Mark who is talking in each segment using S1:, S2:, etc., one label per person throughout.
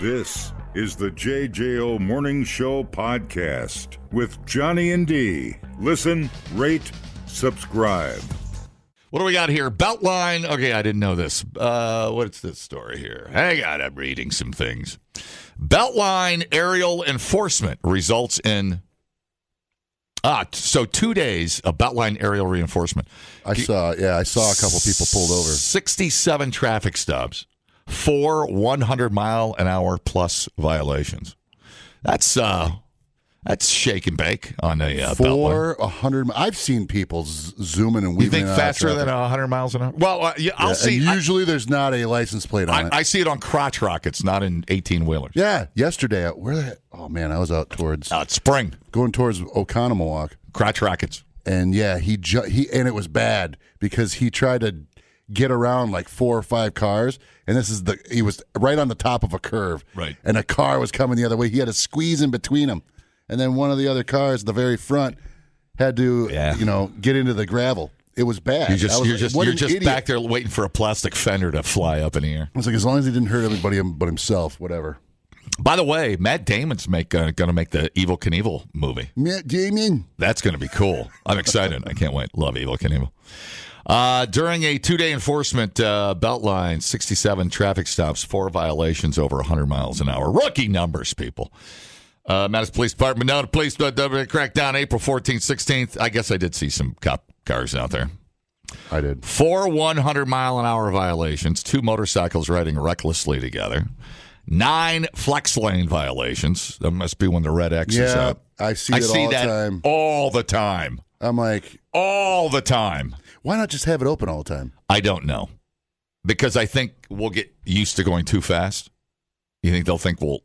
S1: This is the JJO Morning Show podcast with Johnny and D. Listen, rate, subscribe.
S2: What do we got here? Beltline. Okay, I didn't know this. What's this story here? Hang on, I'm reading some things. Beltline aerial enforcement results in... so 2 days of Beltline aerial reinforcement.
S3: I saw a couple people pulled over.
S2: 67 traffic stops. 4 100-mile-an-hour plus violations. That's shake and bake on a Beltline.
S3: 100. I've seen people zooming and weaving.
S2: You think faster than 100 miles an hour? Well, I'll see.
S3: Usually, there's not a license plate on it.
S2: I see it on crotch rockets, not in 18-wheelers.
S3: Yeah, yesterday. Oh man, I was out towards
S2: Spring,
S3: going towards Oconomowoc.
S2: Crotch rockets,
S3: and yeah, he and it was bad because he tried to get around like 4 or 5 cars, and he was right on the top of a curve,
S2: right?
S3: And a car was coming the other way. He had to squeeze in between them. And then one of the other cars at the very front had to, get into the gravel. It was bad.
S2: You're just back there waiting for a plastic fender to fly up in the air.
S3: I was like, as long as he didn't hurt everybody but himself, whatever.
S2: By the way, Matt Damon's going to make the Evel Knievel movie.
S3: Matt Damon.
S2: That's going to be cool. I'm excited. I can't wait. Love Evel Knievel. During a 2-day enforcement Beltline, 67 traffic stops, 4 violations over 100 miles an hour. Rookie numbers, people. Madison Police Department. Now the police crackdown April 14th, 16th. I guess I did see some cop cars out there.
S3: I did.
S2: 4 100-mile-an-hour violations. 2 motorcycles riding recklessly together. 9 flex lane violations. That must be when the red X is out.
S3: I see that time.
S2: All the time.
S3: I'm like...
S2: All the time.
S3: Why not just have it open all the time?
S2: I don't know. Because I think we'll get used to going too fast. You think they'll think we'll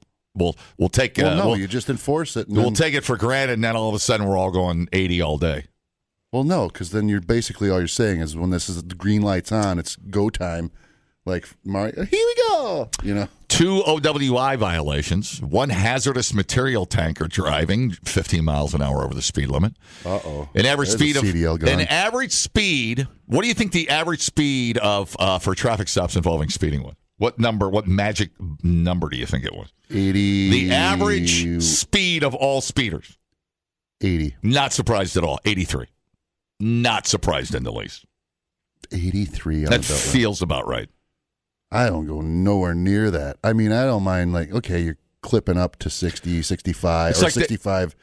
S2: take...
S3: you just enforce it.
S2: We'll take it for granted, and then all of a sudden we're all going 80 all day.
S3: Well, no, because then you're basically all you're saying is when this is the green light's on, it's go time. Like, Mario, here we go.
S2: 2 OWI violations. 1 hazardous material tanker driving 15 miles an hour over the speed limit.
S3: Uh-oh.
S2: An average speed. What do you think the average speed of for traffic stops involving speeding was? What magic number do you think it was?
S3: 80.
S2: The average speed of all speeders.
S3: 80.
S2: Not surprised at all. 83. Not surprised in the least.
S3: 83.
S2: That feels about right.
S3: I don't go nowhere near that. I mean, I don't mind, like, okay, you're clipping up to 60, 65,
S2: it's
S3: or
S2: like
S3: 65,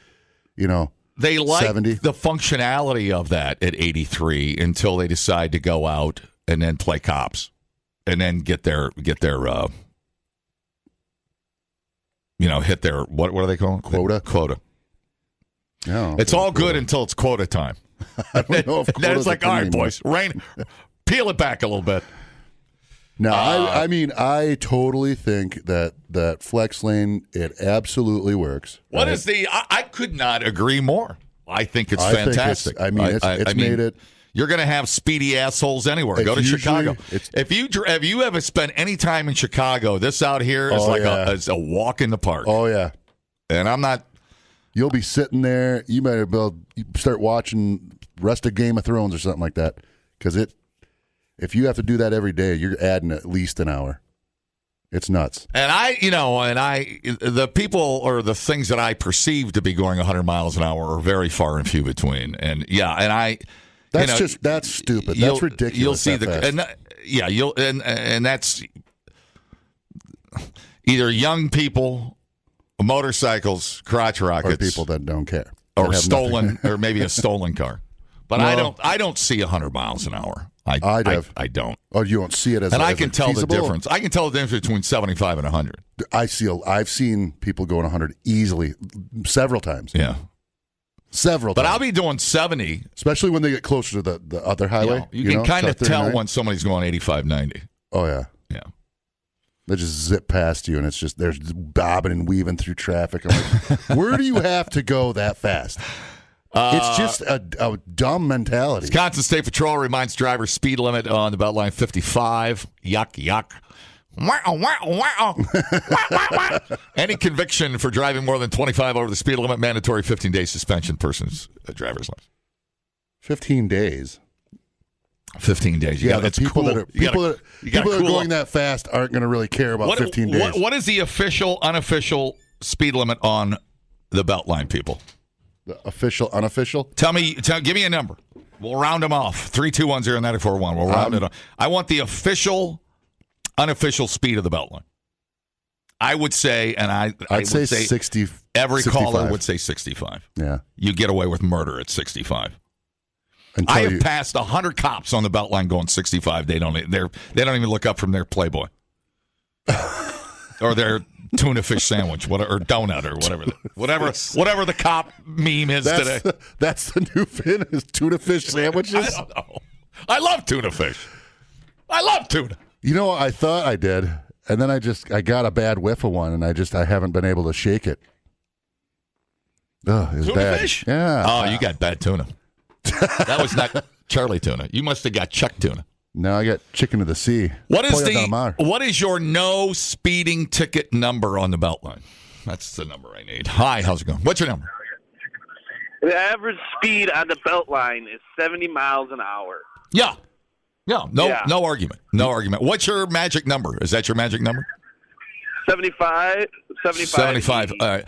S2: They like
S3: 70.
S2: the functionality of that at 83 until they decide to go out and then play cops and then hit their hit their, what do they call it? Quota.
S3: No,
S2: it's all good until it's quota time.
S3: I don't know if
S2: then it's like, all right,
S3: anymore.
S2: boys, peel it back a little bit.
S3: No, I totally think that flex lane, it absolutely works.
S2: What is I could not agree more. I think it's fantastic.
S3: It's made it.
S2: You're going to have speedy assholes anywhere. Go to Chicago. If you ever spent any time in Chicago, this out here is it's a walk in the park.
S3: Oh, yeah.
S2: And I'm not.
S3: You'll be sitting there. You might start watching rest of Game of Thrones or something like that. Because if you have to do that every day, you're adding at least an hour. It's nuts.
S2: And the people or the things that I perceive to be going 100 miles an hour are very far and few between. And that's stupid. That's ridiculous. You'll see and that's either young people, motorcycles, crotch rockets,
S3: or people that don't care,
S2: or stolen, or maybe a stolen car. But no. I don't see 100 miles an hour. I don't.
S3: Oh, you don't see it as.
S2: And
S3: I
S2: can tell the difference. I can tell the difference between 75 and 100.
S3: I've seen people going 100 easily, several times.
S2: Yeah,
S3: several.
S2: But
S3: times.
S2: I'll be doing 70,
S3: especially when they get closer to the other highway.
S2: You can kind of tell when somebody's going 85, 90.
S3: Oh yeah,
S2: yeah.
S3: They just zip past you, and it's just they're bobbing and weaving through traffic. I'm like, where do you have to go that fast? It's just a dumb mentality.
S2: Wisconsin State Patrol reminds drivers speed limit on the Beltline 55. Yuck, yuck. Any conviction for driving more than 25 over the speed limit, mandatory 15-day suspension, person's driver's license.
S3: 15 days?
S2: 15 days.
S3: The
S2: it's
S3: people
S2: cool.
S3: that are
S2: cool
S3: going that fast aren't going to really care about 15 days.
S2: What is the official, unofficial speed limit on the Beltline, people?
S3: The official, unofficial?
S2: Give me a number. We'll round them off. 3210941. We'll round it off. I want the official, unofficial speed of the Beltline. I would say, and I would say
S3: 60.
S2: Every
S3: 65.
S2: caller would say 65.
S3: Yeah.
S2: You get away with murder at 65.
S3: Until
S2: I have passed 100 cops on the Beltline going 65. They don't even look up from their Playboy or their tuna fish sandwich, or donut, or whatever the cop meme is today.
S3: That's the new fin is tuna fish sandwiches.
S2: I don't know. I love tuna fish. I love tuna.
S3: You know, I thought I did, and then I got a bad whiff of one, and I haven't been able to shake it. Oh, it was
S2: Tuna
S3: bad.
S2: fish?
S3: Yeah.
S2: Oh, you got bad tuna. That was not Charlie tuna. You must have got Chuck tuna.
S3: No, I got chicken of the sea.
S2: What is your no speeding ticket number on the Beltline? That's the number I need. Hi, how's it going? What's your number?
S4: The average speed on the Beltline is 70 miles an hour.
S2: Yeah. No argument. No argument. What's your magic number? Is that your magic number?
S4: 75.
S2: 75. All right.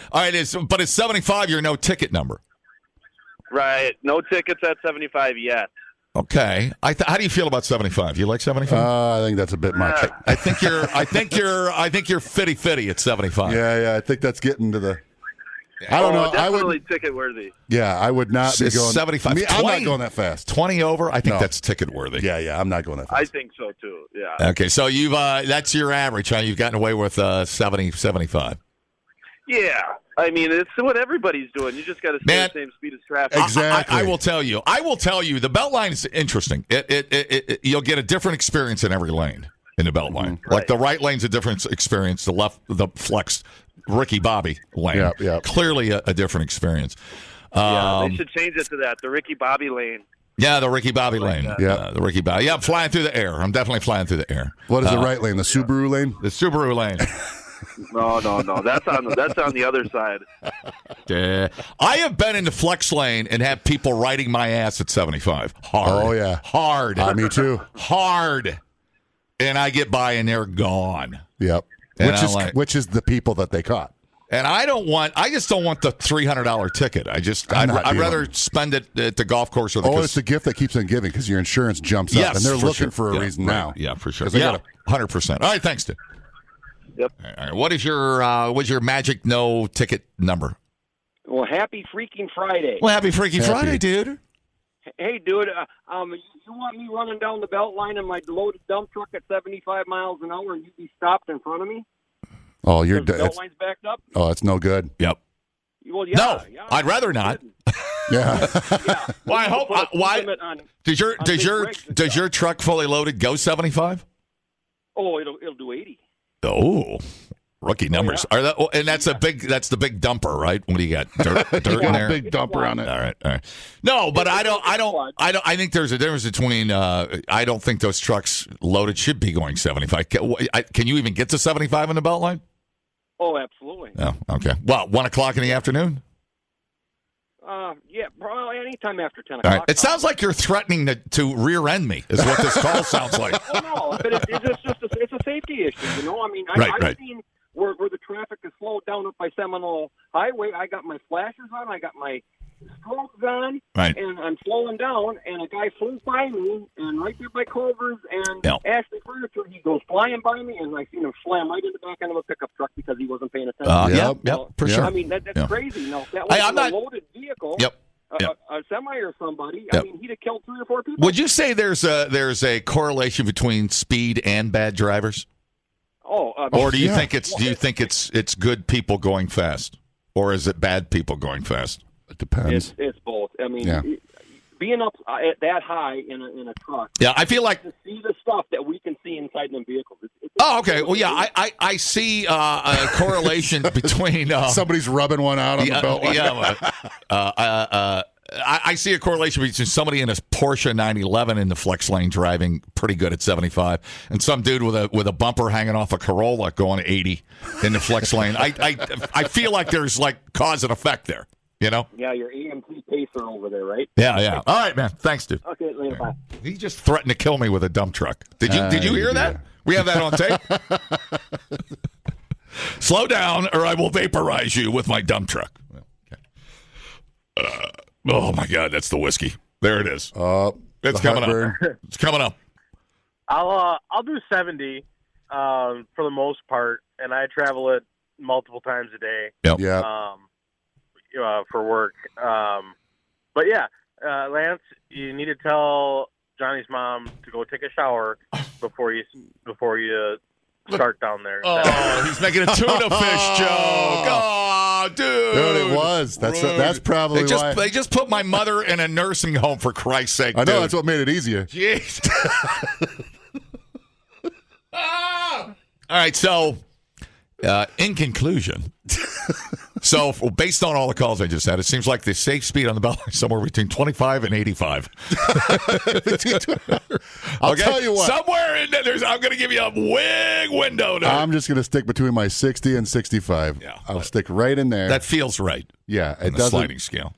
S2: But it's 75 your no ticket number.
S4: Right. No tickets at 75 yet.
S2: Okay. How do you feel about 75? You like 75?
S3: I think that's a bit much.
S2: I think you're fitty at 75.
S3: Yeah. I think that's getting to the. I don't know.
S4: Definitely ticket worthy.
S3: Yeah, I would not be going
S2: 75.
S3: I'm not going that fast.
S2: 20 over. I think that's ticket worthy.
S3: Yeah. I'm not going that fast.
S4: I think so too. Yeah.
S2: Okay, so you've that's your average. Huh? You've gotten away with 70, 75.
S4: Yeah. I mean, it's what everybody's doing. You just got to stay the same speed as traffic.
S3: Exactly.
S2: I will tell you. The Beltline is interesting. You'll get a different experience in every lane in the Beltline.
S3: Mm-hmm.
S2: Like the right lane's a different experience. The flex Ricky Bobby lane.
S3: Yep.
S2: Clearly a different experience.
S4: They should change it to that, the Ricky Bobby lane.
S2: Yeah, the Ricky Bobby lane.
S3: Yeah,
S2: the Ricky Bobby. Yeah, I'm flying through the air. I'm definitely flying through the air.
S3: What is the right lane? The Subaru lane?
S2: The Subaru lane.
S4: No. That's on the other side.
S2: I have been in the flex lane and had people riding my ass at 75. Hard.
S3: Oh, yeah.
S2: Hard.
S3: Me too.
S2: Hard. And I get by and they're gone.
S3: Yep. Which is the people that they caught.
S2: And I just don't want the $300 ticket. I'd rather spend it at the golf course or the
S3: it's the gift that keeps on giving because your insurance jumps up and they're looking for a reason now.
S2: Yeah, for sure.
S3: Yeah,
S2: 100%. All right, thanks, dude.
S4: Yep.
S2: All right. What's your magic no ticket number?
S5: Well, happy freaking Friday.
S2: Well, happy Friday, dude.
S5: Hey, dude, you want me running down the Beltline in my loaded dump truck at 75 miles an hour and you be stopped in front of me?
S3: Oh,
S5: the Beltline's backed up?
S3: Oh, it's no good.
S2: Yep.
S5: Well, yeah,
S2: no, I'd rather not.
S3: Yeah.
S2: Well, I hope. Why? Does your truck fully loaded go 75?
S5: Oh, it'll do 80.
S2: Oh, rookie numbers.
S5: Yeah.
S2: Are that? And that's the big dumper, right? What do you got? Dirt in there.
S3: Big dumper on it.
S2: All right. No, but I think there's a difference between. I don't think those trucks loaded should be going 75. Can you even get to 75 in the Beltline?
S5: Oh, absolutely.
S2: Oh, okay. Well, 1 o'clock in the afternoon.
S5: Yeah, probably anytime after 10 o'clock.
S2: All right. It sounds like you're threatening to rear end me. Is what this call sounds like.
S5: Oh no, but it's a safety issue. You know, I mean, I've seen where the traffic is slowed down up by Seminole Highway. I got my flashers on. I got my strobes on,
S2: right.
S5: And I'm slowing down, and a guy flew by me, and right there by Culver's and Ashley Furniture, he goes flying by me, and I seen him slam right in the back end of a pickup truck because he wasn't paying attention.
S2: For sure.
S5: I mean, that's crazy. No, that was a loaded vehicle.
S2: Yep.
S5: A semi or somebody. I mean, he'd have killed 3 or 4 people.
S2: Would you say there's a correlation between speed and bad drivers? Or do you think it's good people going fast, or is it bad people going fast?
S3: It depends.
S5: It's both. I mean, being up at that high in a truck.
S2: Yeah, I feel like
S5: to see the stuff that we can see inside them vehicles.
S2: Okay. Well, yeah, I see a correlation between
S3: somebody's rubbing one out on the Beltline.
S2: I see a correlation between somebody in a Porsche 911 in the flex lane driving pretty good at 75, and some dude with a bumper hanging off a Corolla going 80 in the flex lane. I feel like there's like cause and effect there. You know?
S5: Yeah, your AMT pacer over there, right?
S2: Yeah. All right, man. Thanks, dude.
S5: Okay, later, bye.
S2: He just threatened to kill me with a dump truck. Did you hear that? We have that on tape. Slow down, or I will vaporize you with my dump truck. Okay. Oh my God, that's the whiskey. There it is. It's coming up. It's coming up.
S6: I'll do 70 for the most part, and I travel it multiple times a day.
S2: Yep.
S3: Yeah.
S6: For work. But yeah, Lance, you need to tell Johnny's mom to go take a shower before you start down there.
S2: Oh, he's making a tuna fish joke. Oh, dude.
S3: Dude, it was. That's probably why.
S2: They just put my mother in a nursing home, for Christ's sake.
S3: I know,
S2: dude.
S3: that's what made it easier.
S2: Jeez. All right, so in conclusion, so based on all the calls I just had, it seems like the safe speed on the Beltline is somewhere between 25 and 85.
S3: I'll tell you what.
S2: Somewhere in there, I'm going to give you a big window.
S3: I'm just going to stick between my 60 and 65.
S2: Yeah,
S3: I'll stick right in there.
S2: That feels right.
S3: Yeah,
S2: it doesn't. Sliding scale.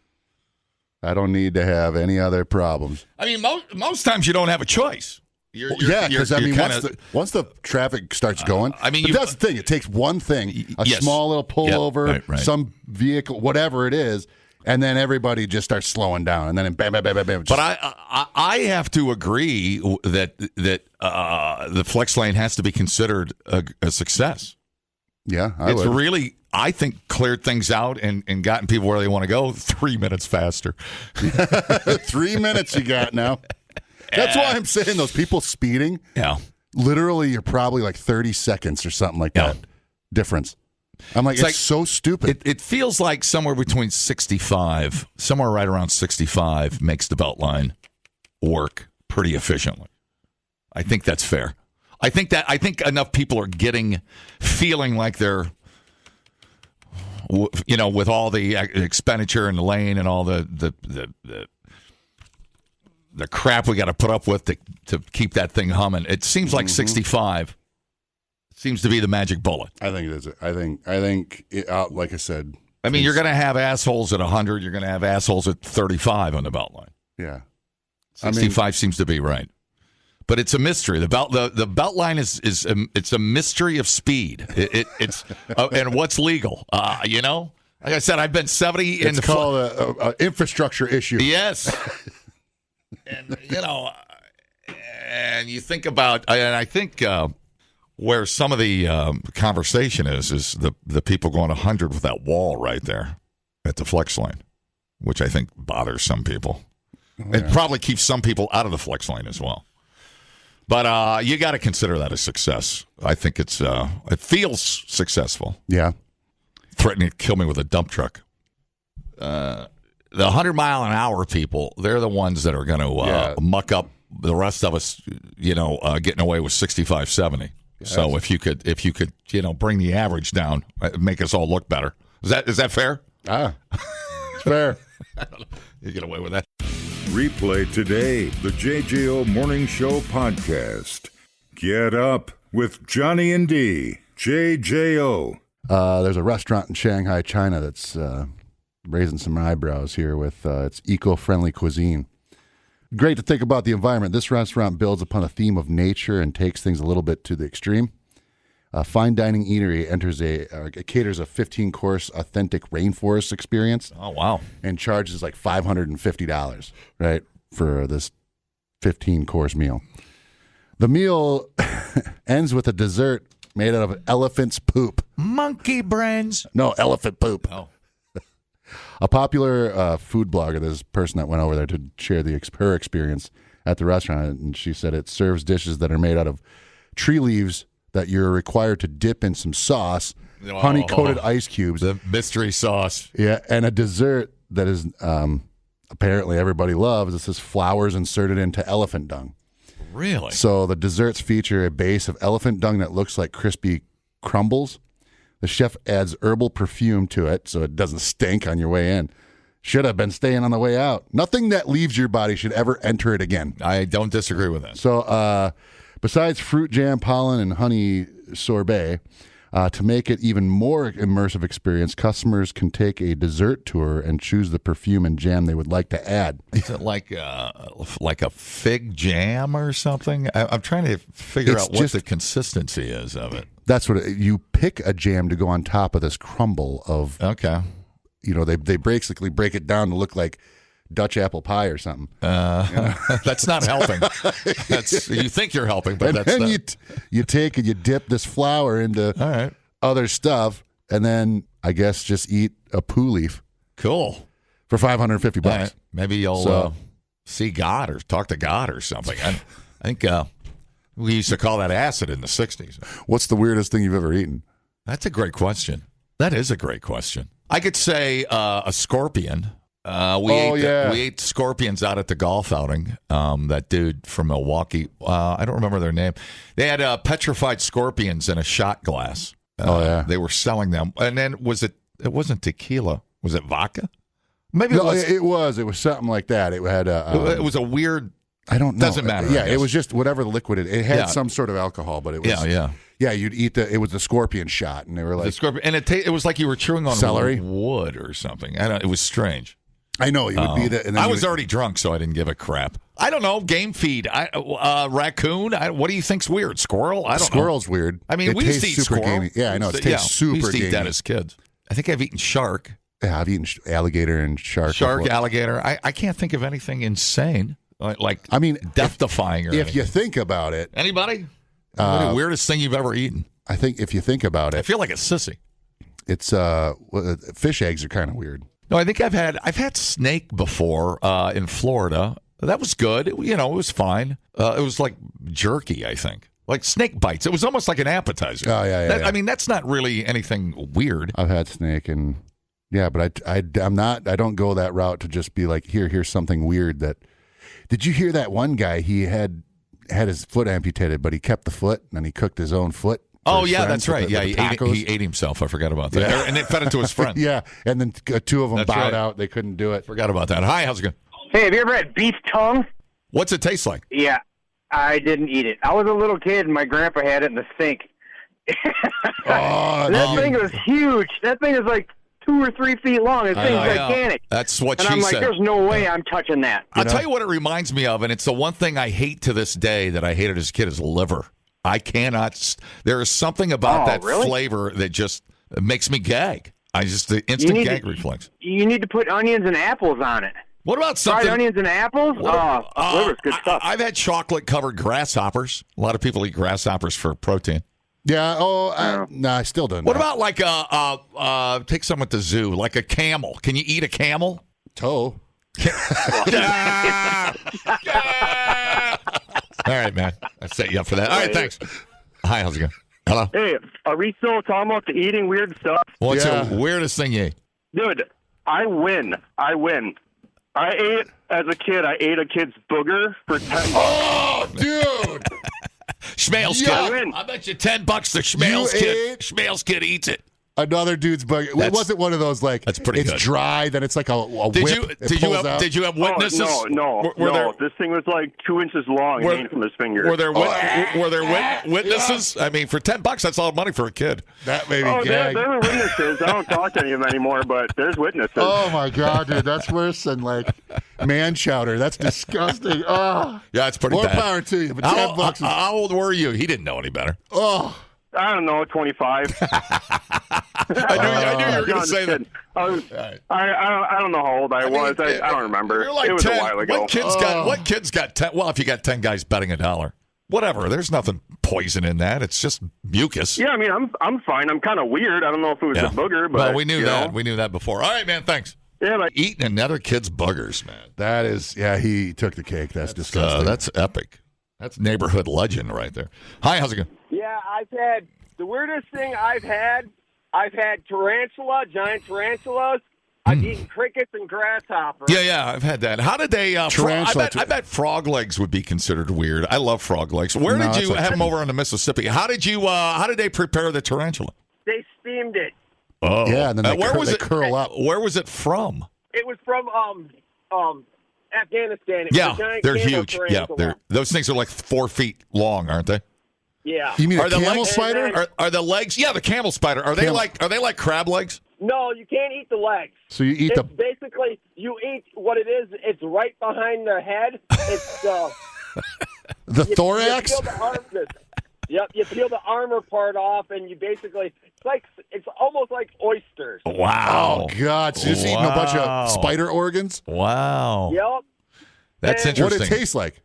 S3: I don't need to have any other problems.
S2: I mean, most times you don't have a choice.
S3: Because once the traffic starts going, but that's the thing. It takes one thing, a small little pullover, right. Some vehicle, whatever it is, and then everybody just starts slowing down, and then bam, bam, bam, bam, bam.
S2: But I have to agree that the flex lane has to be considered a success.
S3: Yeah,
S2: it's really, I think, cleared things out and gotten people where they want to go 3 minutes faster.
S3: 3 minutes you got now. That's why I'm saying those people speeding.
S2: Yeah.
S3: Literally, you're probably like 30 seconds or something like that difference. I'm like, it's so stupid.
S2: It feels like somewhere between 65, somewhere right around 65 makes the Beltline work pretty efficiently. I think that's fair. I think enough people are feeling like they're, with all the expenditure in the lane and all the crap we got to put up with to keep that thing humming. It seems like 65 seems to be the magic bullet.
S3: I think it is. I think like I said.
S2: I mean, you're going to have assholes at 100. You're going to have assholes at 35 on the Beltline.
S3: Yeah.
S2: 65 seems to be right. But it's a mystery. The Beltline it's a mystery of speed. It's and what's legal. Like I said, I've been 70.
S3: It's called an infrastructure issue.
S2: Yes. And, and you think about, and I think where some of the conversation is the people going 100 with that wall right there at the flex lane, which I think bothers some people. It probably keeps some people out of the flex lane as well. But you got to consider that a success. I think it feels successful.
S3: Yeah.
S2: Threatening to kill me with a dump truck. The 100-mile-an-hour people, they're the ones that are going to muck up the rest of us, getting away with 65, 70. Yes. So if you could, bring the average down, make us all look better. Is that fair?
S3: It's fair.
S2: I don't know. You get away with that.
S1: Replay today the JJO Morning Show podcast. Get up with Johnny and D. JJO.
S3: There's a restaurant in Shanghai, China that's raising some eyebrows here with its eco-friendly cuisine. Great to think about the environment. This restaurant builds upon a theme of nature and takes things a little bit to the extreme. A fine dining eatery caters a 15-course authentic rainforest experience.
S2: Oh, wow.
S3: And charges like $550, right, for this 15-course meal. The meal ends with a dessert made out of elephant's poop.
S2: Monkey brains.
S3: No, elephant poop.
S2: Oh.
S3: A popular food blogger, this person that went over there to share her experience at the restaurant, and she said it serves dishes that are made out of tree leaves that you're required to dip in some sauce, honey-coated ice cubes.
S2: The mystery sauce.
S3: Yeah, and a dessert that is apparently everybody loves. This is flowers inserted into elephant dung.
S2: Really?
S3: So the desserts feature a base of elephant dung that looks like crispy crumbles. The chef adds herbal perfume to it so it doesn't stink on your way in. Should have been staying on the way out. Nothing that leaves your body should ever enter it again.
S2: I don't disagree with that.
S3: So besides fruit jam, pollen, and honey sorbet, To make it even more immersive experience, customers can take a dessert tour and choose the perfume and jam they would like to add.
S2: Is it like a fig jam or something? I'm trying to figure out what the consistency is of it.
S3: That's what you pick a jam to go on top of this crumble of.
S2: Okay.
S3: They basically break it down to look like Dutch apple pie or something.
S2: That's not helping. You think you're helping, but
S3: and
S2: that's
S3: then
S2: not.
S3: You take and you dip this flour into other stuff, and then I guess just eat a poo leaf.
S2: Cool.
S3: For $550.
S2: Right. Maybe you'll see God or talk to God or something. I think we used to call that acid in the 60s.
S3: What's the weirdest thing you've ever eaten?
S2: That's a great question. That is a great question. I could say a scorpion. We ate scorpions out at the golf outing. That dude from Milwaukee, I don't remember their name. They had petrified scorpions in a shot glass. They were selling them. And then it wasn't tequila. Was it vodka? Maybe it was. It was something like that. It had it was a weird. I don't know. Doesn't matter.
S3: Yeah, it was just whatever the liquid it had some sort of alcohol, but it was Yeah, you'd eat it was the scorpion shot, and they were like
S2: scorpion, and it was like you were chewing on
S3: celery
S2: wood or something. It was strange.
S3: I know you would be the. And then
S2: I was already drunk, so I didn't give a crap. I don't know. Game feed. Raccoon. What do you think's weird? Squirrel. I don't know.
S3: Squirrel's weird.
S2: I mean, we used to eat squirrel.
S3: Gamey. Yeah, I know. It tastes super
S2: we used to eat
S3: gamey.
S2: that as kids. I think I've eaten shark.
S3: Yeah, I've eaten alligator and shark.
S2: Shark, alligator. I can't think of anything insane. I mean, death-defying. If
S3: anything. You think about it.
S2: Anybody? What the weirdest thing you've ever eaten?
S3: I think if you think about it.
S2: I feel like a sissy.
S3: It's fish eggs are kind of weird.
S2: No, I think I've had snake before in Florida. That was good. It was fine. It was like jerky, I think. Like snake bites. It was almost like an appetizer.
S3: Oh, yeah.
S2: I mean, that's not really anything weird.
S3: I've had snake and but I don't go that route to just be like, here's something weird that. Did you hear that one guy? He had his foot amputated, but he kept the foot and he cooked his own foot.
S2: Oh, yeah, that's right. He ate himself. I forgot about that. Yeah. And then fed it to his friend.
S3: Yeah, and then two of them bowed out. They couldn't do it.
S2: Forgot about that. Hi, how's it going?
S7: Hey, have you ever had beef tongue?
S2: What's it taste like?
S7: Yeah, I didn't eat it. I was a little kid, and my grandpa had it in the sink. That thing was huge. That thing is like 2 or 3 feet long. That thing's gigantic.
S2: That's what
S7: she
S2: said.
S7: And I'm like, there's no way I'm touching that.
S2: I'll tell you what it reminds me of, and it's the one thing I hate to this day that I hated as a kid is liver. I cannot. There is something about that flavor that just makes me gag. The instant gag reflex.
S7: You need to put onions and apples on it.
S2: What about something?
S7: Fried onions and apples? Liver's good stuff.
S2: I've had chocolate-covered grasshoppers. A lot of people eat grasshoppers for protein.
S3: Yeah. No, I still don't.
S2: What about like take some at the zoo, like a camel? Can you eat a camel?
S3: Toe.
S2: All right, man. I set you up for that. All right, thanks. Hi, how's it going? Hello.
S8: Hey, are we still talking about the eating weird stuff?
S2: What's the weirdest thing you ate?
S8: Dude, I win. As a kid, I ate a kid's booger for $10.
S3: Oh, dude.
S2: Schmale's kid. I bet you $10 the Schmale's kid. Schmale's kid eats it.
S3: Another dude's bugger. It wasn't one of those like
S2: that's pretty
S3: it's
S2: good.
S3: Dry, then it's like a whip. Did
S2: you have witnesses?
S8: No. This thing was like 2 inches long and hanging from his finger.
S2: Were there witnesses? I mean, for $10, that's a lot of money for a kid.
S3: That made me gag.
S8: There were witnesses. I don't talk to any of them anymore, but there's witnesses.
S3: Oh my god, dude, that's worse than like man chowder. That's disgusting. Oh,
S2: yeah, it's pretty
S3: more
S2: bad.
S3: More power to you. But $10
S2: how old were you? He didn't know any better.
S3: Oh.
S8: I don't know, 25.
S2: I knew you were going to say that.
S8: I don't know how old I was. I don't remember.
S2: Like
S8: it was
S2: 10.
S8: a while ago.
S2: What kid's got 10? Well, if you got 10 guys betting $1, whatever. There's nothing poison in that. It's just mucus.
S8: Yeah, I mean, I'm fine. I'm kind of weird. I don't know if it was a booger, but
S2: well, we knew that. We knew that before. All right, man. Thanks.
S8: Yeah, but
S2: eating another kid's boogers, man.
S3: That is, he took the cake. That's disgusting.
S2: That's epic. That's neighborhood legend right there. Hi, how's it going?
S5: Yeah, the weirdest thing I've had tarantula, giant tarantulas. I've eaten crickets and grasshoppers.
S2: Yeah, I've had that. How did they? I bet frog legs would be considered weird. I love frog legs. Where did you have them over on the Mississippi? How did they prepare the tarantula?
S5: They steamed it.
S2: Oh,
S3: yeah, and then they curl up.
S2: Where was it from?
S5: It was from Afghanistan.
S2: They're huge. Yeah, those things are like 4 feet long, aren't they?
S5: Yeah.
S3: You mean
S2: Are
S3: a
S2: the
S3: camel
S2: legs,
S3: spider?
S2: Are the legs? Yeah, the camel spider. Are they like crab legs?
S5: No, you can't eat the legs.
S3: So you eat
S5: It's
S3: the
S5: basically you eat what it is. It's right behind the head. It's
S3: the thorax.
S5: You peel the arm, yep, you peel the armor part off, and you basically it's almost like oysters.
S2: Wow.
S3: Oh God! So you're just eating a bunch of spider organs.
S2: Wow.
S5: Yep.
S2: That's
S5: And
S2: interesting.
S3: What it tastes like?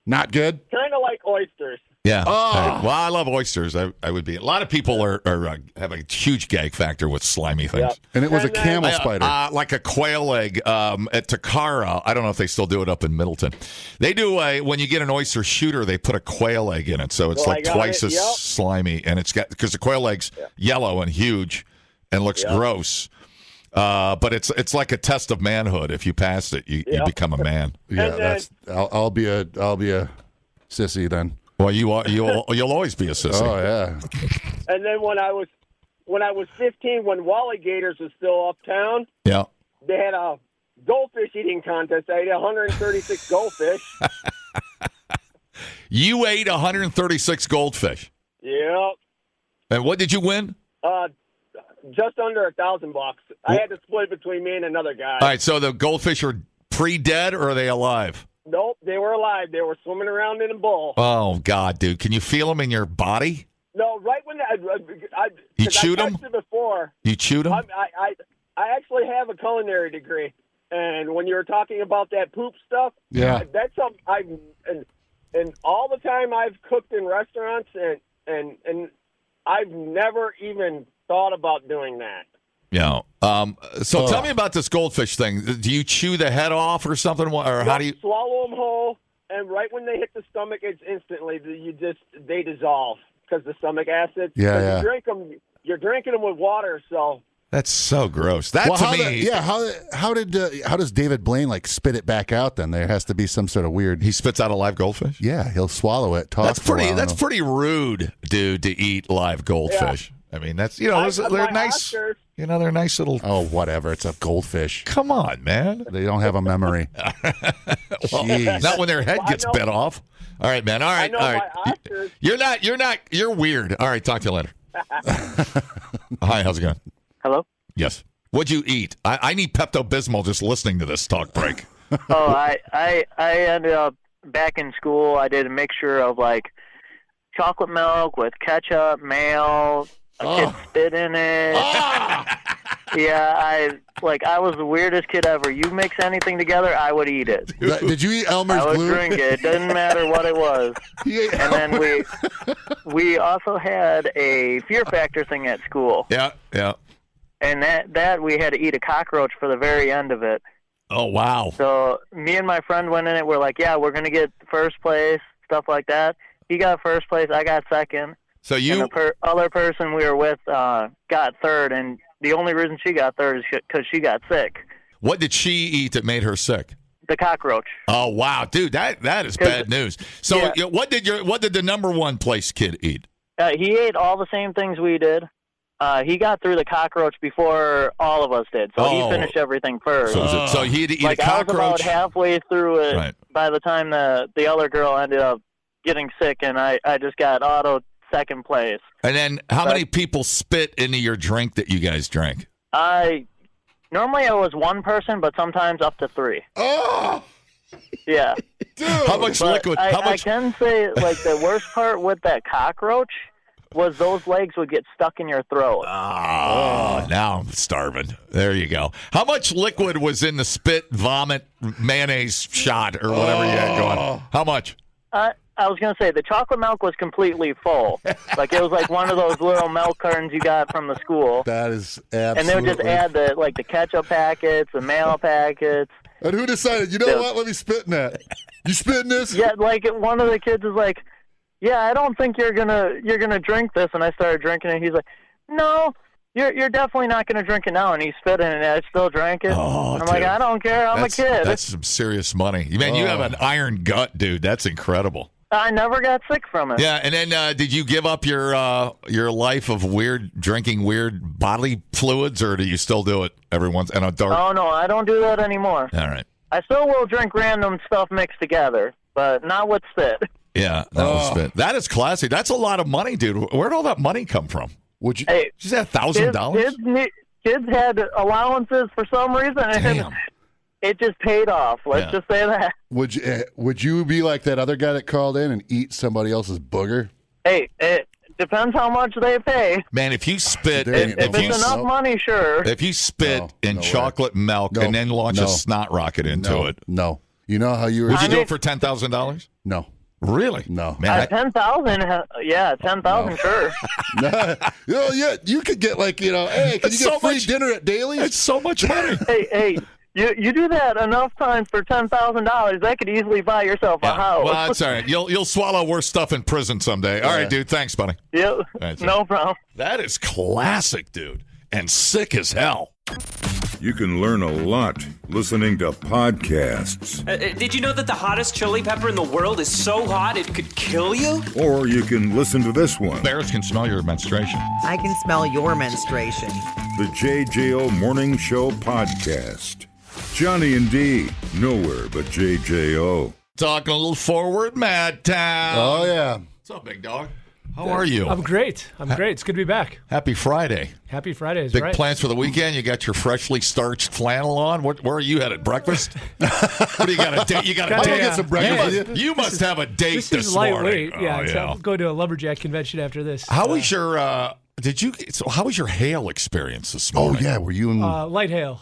S3: Not good.
S5: Kind of like oysters.
S2: Yeah.
S3: Oh.
S2: Well, I love oysters. I would be. A lot of people have a huge gag factor with slimy things.
S5: Yep.
S3: And it was a
S5: And then-
S3: camel spider.
S2: Like a quail egg at Takara. I don't know if they still do it up in Middleton. They do when you get an oyster shooter, they put a quail egg in it, so it's like twice as slimy, and it's got because the quail egg's yellow and huge and looks gross. But it's like a test of manhood. If you pass it, you become a man.
S3: Yeah, I'll be a sissy then.
S2: Well, you'll always be a sissy.
S3: Oh yeah.
S5: And then when I was 15, when Wally Gators was still uptown,
S2: Yeah.
S5: they had a goldfish eating contest. I ate 136 goldfish.
S2: You ate 136 goldfish.
S5: Yep.
S2: And what did you win?
S5: Just under $1,000. I had to split between me and another guy.
S2: All right, so the goldfish are pre-dead or are they alive?
S5: Nope, they were alive. They were swimming around in a bowl.
S2: Oh, God, dude. Can you feel them in your body?
S5: No, right when
S2: You chewed them?
S5: Before.
S2: You chewed them?
S5: I actually have a culinary degree, and when you were talking about that poop stuff, that's something and all the time I've cooked in restaurants, and I've never even thought about doing that.
S2: Yeah. So tell me about this goldfish thing. Do you chew the head off or something, or how do you
S5: swallow them whole? And right when they hit the stomach, it's instantly they dissolve because the stomach acids.
S3: Yeah.
S5: You drink them. You're drinking them with water, so.
S2: That's so gross. That to me.
S3: How does David Blaine spit it back out? Then there has to be some sort of weird.
S2: He spits out a live goldfish.
S3: Yeah, he'll swallow it.
S2: That's pretty rude, dude, to eat live goldfish. Yeah. I mean, that's they're nice.
S5: Oscars.
S2: They're nice little.
S3: Oh, whatever. It's a goldfish.
S2: Come on, man.
S3: They don't have a memory.
S2: Jeez. Not when their head gets bit off. All right, man. All right. You're weird. All right. Talk to you later. Hi. How's it going?
S7: Hello?
S2: Yes. What'd you eat? I need Pepto-Bismol just listening to this talk break.
S7: I ended up back in school. I did a mixture of chocolate milk with ketchup, mayo, a kid spit in it. Yeah, I was the weirdest kid ever. You mix anything together, I would eat it.
S3: Did you eat Elmer's
S7: Glue? I would
S3: Glue?
S7: drink it. Didn't matter what it was. And then we also had a Fear Factor thing at school.
S2: Yeah.
S7: And that we had to eat a cockroach for the very end of it.
S2: Oh, wow.
S7: So me and my friend went in it. We're like, yeah, we're going to get first place, stuff like that. He got first place. I got second.
S2: So
S7: and the other person we were with got third, and the only reason she got third is because she got sick.
S2: What did she eat that made her sick?
S7: The cockroach.
S2: Oh, wow. Dude, that is bad news. So what did the number one place kid eat?
S7: He ate all the same things we did. He got through the cockroach before all of us did, so he finished everything first.
S2: So he had to eat a cockroach?
S7: I was about halfway through it by the time the other girl ended up getting sick, and I just got auto second place.
S2: And then how many people spit into your drink that you guys drank?
S7: Normally it was one person, but sometimes up to three.
S3: Oh!
S7: Yeah.
S3: Dude!
S2: How much liquid?
S7: I can say, the worst part with that cockroach was those legs would get stuck in your throat.
S2: Oh, now I'm starving. There you go. How much liquid was in the spit, vomit, mayonnaise shot or whatever you had going? How much?
S7: I was going to say the chocolate milk was completely full. It was one of those little milk cartons you got from the school.
S3: That is absolutely.
S7: And they would just add the ketchup packets, the mayo packets.
S3: And who decided, you know what, let me spit in that. You spit in this?
S7: Yeah, one of the kids is like, yeah, I don't think you're gonna drink this. And I started drinking it. He's like, no, you're definitely not gonna drink it now. And he spit in it, and I still drank it.
S2: Oh,
S7: I'm like, I don't care. I'm a kid.
S2: That's some serious money. Man, you have an iron gut, dude. That's incredible.
S7: I never got sick from it.
S2: Yeah, and then did you give up your life of drinking weird bodily fluids, or do you still do it every once in a dark?
S7: Oh no, I don't do that anymore.
S2: All right.
S7: I still will drink random stuff mixed together, but not with spit.
S2: Yeah, that was it. That is classy. That's a lot of money, dude. Where'd all that money come from?
S3: Would you?
S7: Hey,
S2: Is that $1,000?
S7: Kids had allowances for some reason, and
S2: Damn.
S7: it just paid off. Let's just say that.
S3: Would you be like that other guy that called in and eat somebody else's booger?
S7: Hey, it depends how much they pay.
S2: Man, if you spit,
S3: If
S7: If it's enough money, sure.
S2: if you spit in
S3: no
S2: chocolate milk
S3: No,
S2: and then launch
S3: no.
S2: a snot rocket into it,
S3: No. You know how you were?
S2: would you do it for $10,000?
S3: No.
S2: Really?
S3: No.
S2: Man,
S7: 10,000, yeah, 10,000, sure.
S3: Yeah, you could get like, hey, can you
S2: That's
S3: get
S2: so
S3: free
S2: much-
S3: dinner at Daly's?
S2: it's so much money.
S7: Hey, you do that enough times for $10,000, that could easily buy yourself a house.
S2: Well, that's all right. You'll swallow worse stuff in prison someday. All right, dude. Thanks, buddy.
S7: Yep,
S2: That's
S7: no problem.
S2: That is classic, dude, and sick as hell.
S1: You can learn a lot listening to podcasts,
S9: Did you know that the hottest chili pepper in the world is so hot it could kill you?
S1: or you can listen to this one.
S2: Bears can smell your menstruation.
S10: I can smell your menstruation.
S1: The JJO Morning Show Podcast. Johnny and D, nowhere but JJO.
S2: Talking a little forward, Mad Town.
S3: Oh, yeah.
S2: What's up, big dog? How are you?
S11: I'm great. It's good to be back.
S2: Happy Friday.
S11: Happy Friday is
S2: Big
S11: right.
S2: plans for the weekend? You got your freshly starched flannel on? Where are you headed? Breakfast? What do you got? A date? You got a
S11: Gotta
S2: date?
S11: get some breakfast.
S2: You must have a date
S11: This
S2: this
S11: is
S2: morning.
S11: lightweight.
S2: Oh,
S11: Yeah, so I'll go to a lumberjack convention after this.
S2: How was your? How was your hail experience this morning?
S3: Oh, yeah. Were you in?
S11: light hail?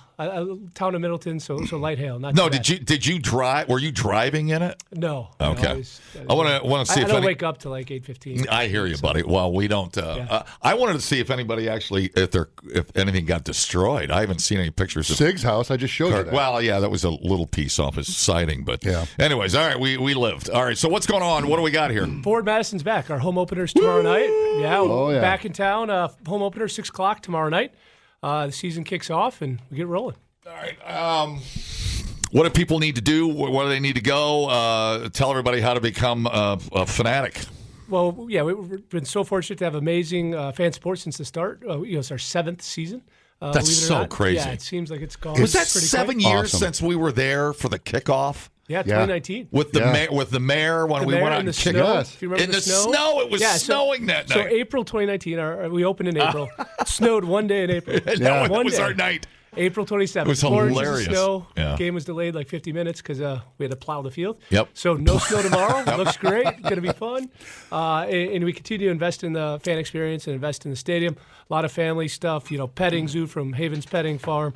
S11: Town of Middleton, so light hail. Not
S2: No,
S11: too bad.
S2: did you drive? Were you driving in it?
S11: No.
S2: Okay. I want to see
S11: I
S2: if
S11: don't
S2: any.
S11: wake up till like 8:15.
S2: I hear you, buddy. Well, we don't. I wanted to see if anybody actually, if anything got destroyed. I haven't seen any pictures of
S3: Sig's house. I just showed you that.
S2: Well, yeah, that was a little piece off his siding, but
S3: Yeah.
S2: Anyways, all right, we lived. All right, so what's going on? What do we got here?
S11: Ford Madison's back. Our home opener's tomorrow night. Yeah,
S3: Oh, yeah.
S11: back in town. Home opener 6:00 tomorrow night. The season kicks off and we get rolling.
S2: All right. What do people need to do? Where do they need to go? Tell everybody how to become a fanatic.
S11: Well, yeah, we've been so fortunate to have amazing fan support since the start. It's our 7th season.
S2: That's
S11: believe it or
S2: so
S11: not.
S2: crazy.
S11: Yeah, it seems like it's gone.
S2: Was that
S11: pretty
S2: 7
S11: quick.
S2: years
S3: Awesome.
S2: since we were there for the kickoff?
S11: Yeah, 2019.
S2: With the mayor when we went out
S11: in the
S2: and kicked
S11: snow.
S2: off.
S11: If you remember
S2: In the snow, it was snowing that
S11: So
S2: night.
S11: April 2019, we opened in April. It snowed one day in April.
S2: That
S11: One
S2: was
S11: day.
S2: our night.
S11: April 27th.
S2: It was
S11: 4 inches of
S2: hilarious.
S11: snow.
S2: Yeah.
S11: Game was delayed like 50 minutes because we had to plow the field.
S2: Yep.
S11: So no snow tomorrow. Looks great. Going to be fun. And we continue to invest in the fan experience and invest in the stadium. A lot of family stuff. Petting zoo from Haven's Petting Farm,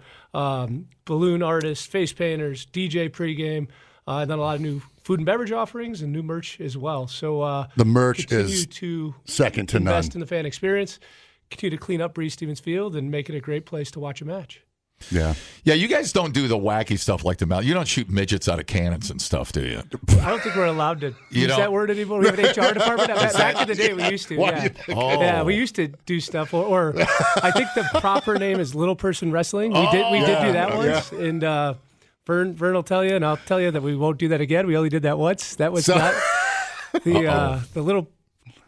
S11: balloon artists, face painters, DJ pregame, and then a lot of new food and beverage offerings and new merch as well. So
S3: The merch
S11: continue
S3: is
S11: to
S3: second to none.
S11: invest in the fan experience. Continue to clean up Breeze Stevens Field and make it a great place to watch a match.
S3: Yeah.
S2: Yeah, you guys don't do the wacky stuff like the Mount. You don't shoot midgets out of cannons and stuff, do you?
S11: I don't think we're allowed to use
S2: don't?
S11: that word anymore. We have an HR department. Back in the day, we used to.
S3: Why do
S11: Yeah.
S3: you think-
S11: Yeah, we used to do stuff. Or I think the proper name is Little Person Wrestling. We did do that once. And Vern will tell you, and I'll tell you that we won't do that again. We only did that once. That was not the little.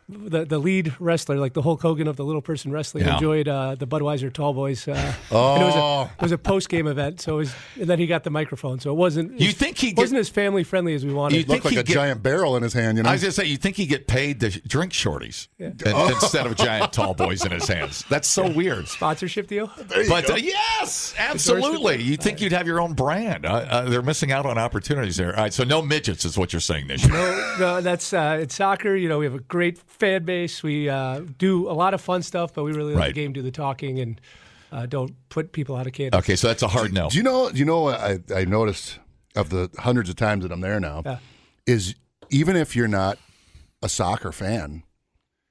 S11: The lead wrestler, like the Hulk Hogan of the Little Person Wrestling, enjoyed the Budweiser Tall Boys. And it was a post game event. So and then he got the microphone. So it wasn't.
S2: You think he
S11: wasn't as family friendly as we wanted.
S2: You think
S3: Looked like a giant barrel in his hand,
S2: I was going to say, you think he get paid to drink shorties instead of giant tall boys in his hands. That's so weird.
S11: Sponsorship deal?
S2: But yes, absolutely. You'd think you'd have your own brand. They're missing out on opportunities there. All right, so no midgets is what you're saying this year.
S11: No, that's it's soccer. We have a great fan base. We do a lot of fun stuff, but we really let the game do the talking and don't put people out of cadence.
S2: Okay, so that's a hard no.
S3: Do you know what I noticed of the hundreds of times that I'm there now is even if you're not a soccer fan,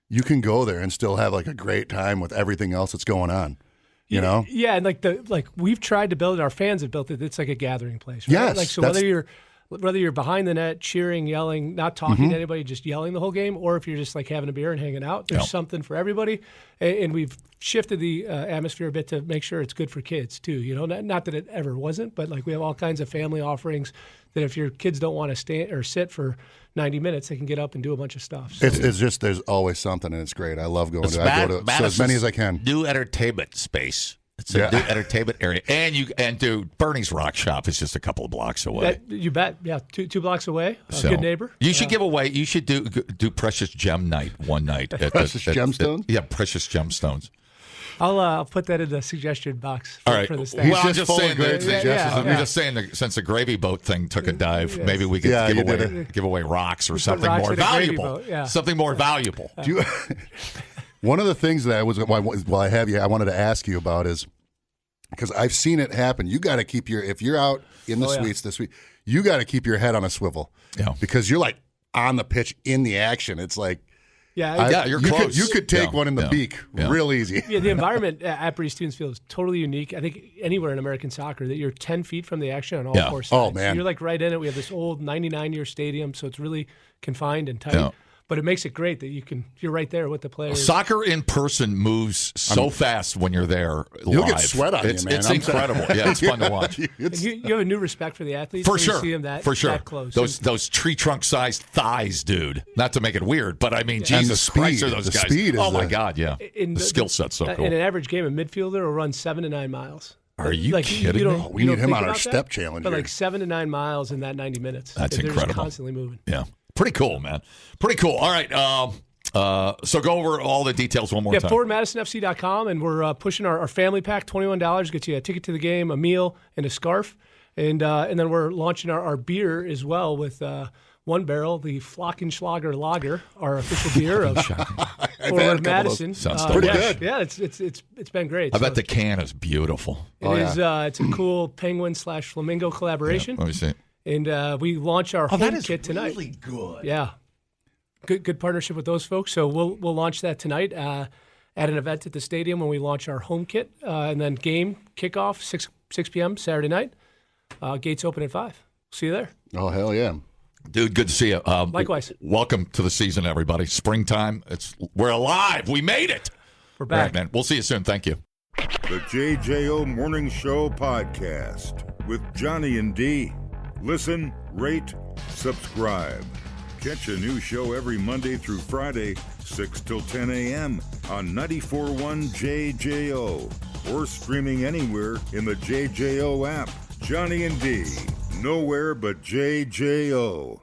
S3: you can go there and still have like a great time with everything else that's going on. You know?
S11: Yeah, and like we've tried to build it, our fans have built it. It's like a gathering place. Right?
S3: Yes.
S11: Like so whether you're behind the net, cheering, yelling, not talking to anybody, just yelling the whole game, or if you're just like having a beer and hanging out, there's something for everybody. And we've shifted the atmosphere a bit to make sure it's good for kids too. Not that it ever wasn't, but like we have all kinds of family offerings that if your kids don't want to stand or sit for 90 minutes, they can get up and do a bunch of stuff. So.
S3: It's just there's always something, and it's great. I love going to. I go to so as many as I can.
S2: New entertainment space It's a new entertainment area. And dude, Bernie's Rock Shop is just a couple of blocks away.
S11: You bet. Yeah, two blocks away.
S2: So,
S11: good neighbor.
S2: You should give away. You should do Precious Gem Night one night.
S3: Precious Gemstones?
S2: Yeah, Precious Gemstones.
S11: I'll put that in the suggestion box for the staff.
S3: He's just full of great suggestions.
S2: I'm just saying that since the gravy boat thing took a dive, maybe we could give away rocks or something more valuable. Something more valuable.
S3: One of the things that while I have you, I wanted to ask you about is because I've seen it happen. You got to keep if you're out in the suites this week, you got to keep your head on a swivel.
S2: Yeah.
S3: Because you're like on the pitch in the action. It's like.
S2: You're close.
S3: You could take one in the beak real easy.
S11: Yeah, the environment at Breeze Stevens Field is totally unique. I think anywhere in American soccer that you're 10 feet from the action on all four sides.
S3: Oh, man.
S11: So you're like right in it. We have this old 99-year stadium, so it's really confined and tight. Yeah. But it makes it great that you're right there with the players.
S2: Soccer in person moves so fast when you're there live.
S3: You'll get sweat on you, man.
S2: It's incredible. Yeah, it's fun to watch.
S11: You have a new respect for the athletes.
S2: For
S11: when
S2: sure.
S11: You see them that close.
S2: Those tree trunk sized thighs, dude. Not to make it weird, but I mean, Jesus Christ, are those guys?
S3: Speed is
S2: my God, yeah. The skill set's so cool.
S11: In an average game, a midfielder will run 7 to 9 miles.
S2: Are you kidding me?
S3: We need him on our step challenge.
S11: But like 7 to 9 miles in that 90 minutes.
S2: That's
S11: They're
S2: incredible.
S11: Just constantly moving.
S2: Yeah. Pretty cool, man. Pretty cool. All right. So go over all the details one more time.
S11: ForwardMadisonFC.com, and we're pushing our family pack, $21, gets you a ticket to the game, a meal, and a scarf. And then we're launching our beer as well with One Barrel, the Flockenschlager Lager, our official beer of Forward Madison.
S2: Sounds
S3: pretty good.
S11: Yeah, it's been great.
S2: I bet the can is beautiful.
S11: It's a cool penguin/flamingo collaboration.
S2: Let me see.
S11: And we launch our home kit tonight.
S2: Really good.
S11: Yeah, good partnership with those folks. So we'll launch that tonight at an event at the stadium when we launch our home kit, and then game kickoff 6 p.m. Saturday night. Gates open at 5. See you there.
S3: Oh hell yeah,
S2: dude! Good to see you.
S11: Likewise.
S2: Welcome to the season, everybody. Springtime. We're alive. We made it.
S11: We're back,
S2: all right, man. We'll see you soon. Thank you.
S1: The JJO Morning Show podcast with Johnny and D. Listen, rate, subscribe. Catch a new show every Monday through Friday, 6 till 10 a.m. on 94.1 JJO or streaming anywhere in the JJO app. Johnny and D, nowhere but JJO.